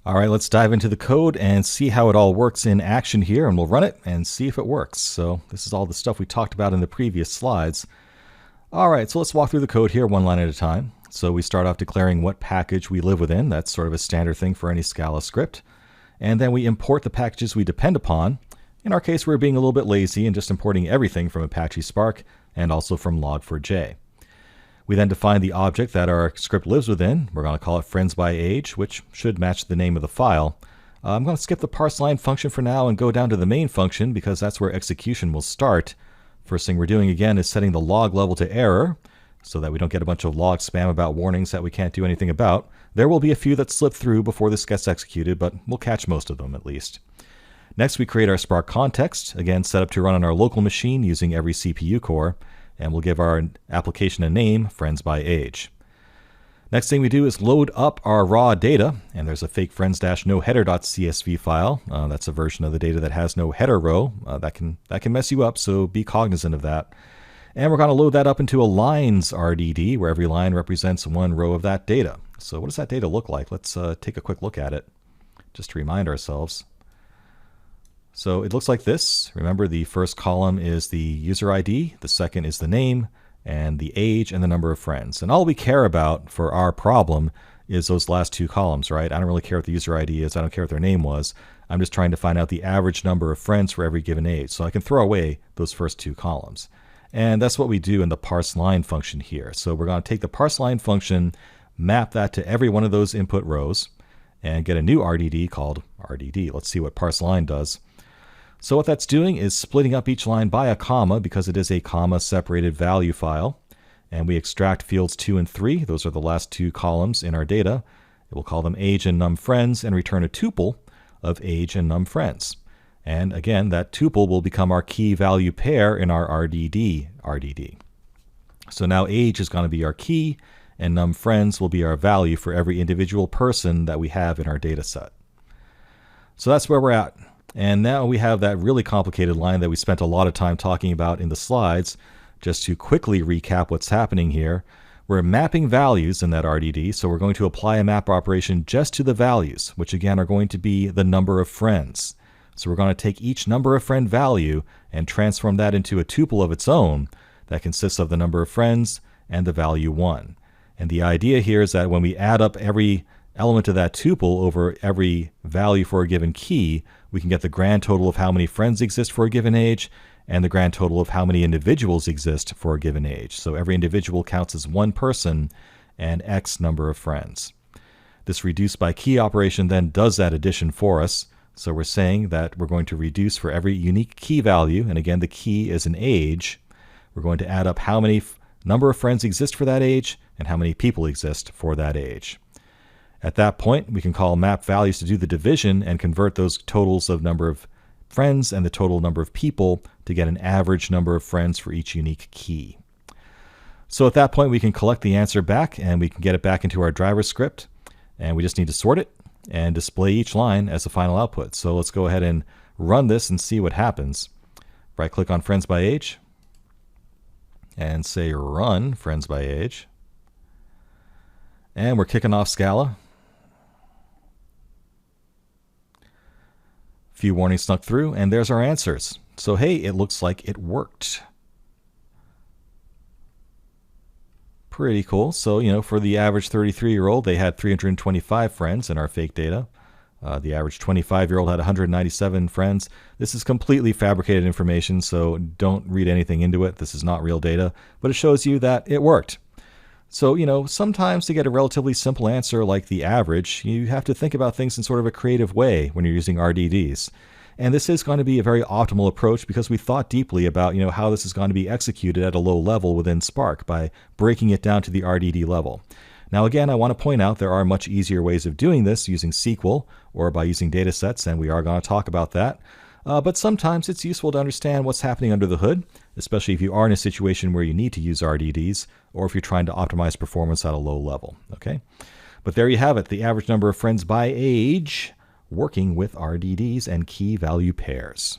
All right, let's dive into the code and see how it all works in action here, and we'll run it and see if it works. So this is all the stuff we talked about in the previous slides. All right, so let's walk through the code here one line at a time. So we start off declaring what package we live within. That's sort of a standard thing for any Scala script. And then we import the packages we depend upon. In our case, we're being a little bit lazy and just importing everything from Apache Spark and also from Log4j. We then define the object that our script lives within. We're going to call it friends by age, which should match the name of the file. I'm going to skip the parseLine function for now and go down to the main function because that's where execution will start. First thing we're doing again is setting the log level to error so that we don't get a bunch of log spam about warnings that we can't do anything about. There will be a few that slip through before this gets executed, but we'll catch most of them at least. Next, we create our Spark context, again set up to run on our local machine using every CPU core. And we'll give our application a name, friends by age. Next thing we do is load up our raw data, and there's a fake friends-noheader.csv file. That's a version of the data that has no header row. That can mess you up, so be cognizant of that. And we're going to load that up into a lines RDD, where every line represents one row of that data. So what does that data look like? Let's take a quick look at it, just to remind ourselves. So it looks like this. Remember, the first column is the user ID, the second is the name, and the age and the number of friends. And all we care about for our problem is those last two columns, right? I don't really care what the user ID is. I don't care what their name was. I'm just trying to find out the average number of friends for every given age. So I can throw away those first two columns. And that's what we do in the parseLine function here. So we're going to take the parseLine function, map that to every one of those input rows, and get a new RDD called RDD. Let's see what parseLine does. So what that's doing is splitting up each line by a comma because it is a comma separated value file. And we extract fields 2 and 3. Those are the last two columns in our data. It will call them age and num friends and return a tuple of age and num friends. And again, that tuple will become our key value pair in our RDD. So now age is going to be our key and num friends will be our value for every individual person that we have in our data set. So that's where we're at. And now we have that really complicated line that we spent a lot of time talking about in the slides. Just to quickly recap what's happening here, we're mapping values in that RDD, so we're going to apply a map operation just to the values, which again are going to be the number of friends. So we're going to take each number of friend value and transform that into a tuple of its own that consists of the number of friends and the value 1. And the idea here is that when we add up every element of that tuple over every value for a given key, we can get the grand total of how many friends exist for a given age and the grand total of how many individuals exist for a given age. So every individual counts as one person and X number of friends. This reduce by key operation then does that addition for us. So we're saying that we're going to reduce for every unique key value, and again the key is an age. We're going to add up how many number of friends exist for that age and how many people exist for that age. At that point, we can call map values to do the division and convert those totals of number of friends and the total number of people to get an average number of friends for each unique key. So at that point, we can collect the answer back and we can get it back into our driver script. And we just need to sort it and display each line as the final output. So let's go ahead and run this and see what happens. Right click on friends by age and say run friends by age. And we're kicking off Scala. Few warnings snuck through, and there's our answers. So hey, it looks like it worked. Pretty cool. So, for the average 33-year-old, they had 325 friends in our fake data. The average 25-year-old had 197 friends. This is completely fabricated information, so don't read anything into it. This is not real data, but it shows you that it worked. So, sometimes to get a relatively simple answer like the average, you have to think about things in sort of a creative way when you're using RDDs. And this is going to be a very optimal approach because we thought deeply about, how this is going to be executed at a low level within Spark by breaking it down to the RDD level. Now, again, I want to point out there are much easier ways of doing this using SQL or by using data sets, and we are going to talk about that. But sometimes it's useful to understand what's happening under the hood, especially if you are in a situation where you need to use RDDs or if you're trying to optimize performance at a low level. Okay, but there you have it, the average number of friends by age working with RDDs and key value pairs.